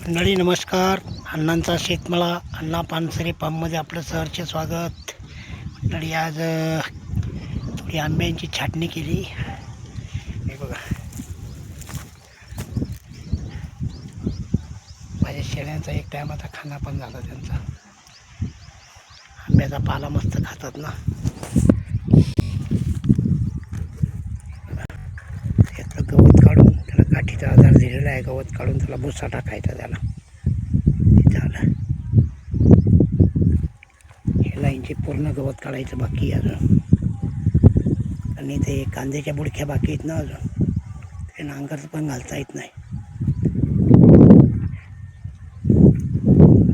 मंडळी नमस्कार. अण्णांचा शेतमळा अण्णा पानसरे फार्ममध्ये आपलं सहर्ष स्वागत. मंडळी आज थोडी आंब्यांची छाटणी केली. हे बघा, माझ्या शेळ्यांचा एक टायमाचा खाना पण झाला त्यांचा. आंब्याचा पाला मस्त खातात ना. त्यातलं गवत काढून, त्याला गाठीचा आजार दिलेला आहे, गवत काढून त्याला भुसा टाकायचा त्याला. झालं. हे लाईनचे पूर्ण गवत काढायचं बाकी आहे अजून. आणि ते कांद्याच्या बुडक्या बाकी आहेत ना अजून, ते नांगर पण घालता येत नाही.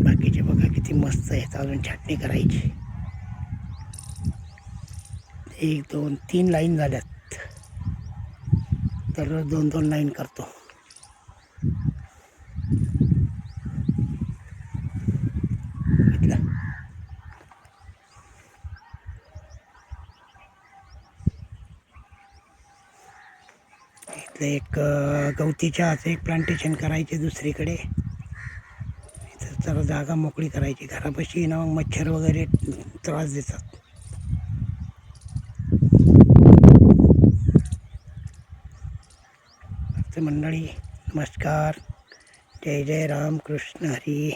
बाकीचे बघा किती मस्त आहेत. अजून छाटणी करायची. 1 2 3 लाईन झाल्यात. तर 2-2 लाईन करतो. इथलं एक गवती चहाचं एक प्लांटेशन करायचे दुसरीकडे. इथं जरा जागा मोकळी करायची. घरापाशी ना मग मच्छर वगैरे त्रास देतात. मंडळी नमस्कार. जय जय राम कृष्ण हरी.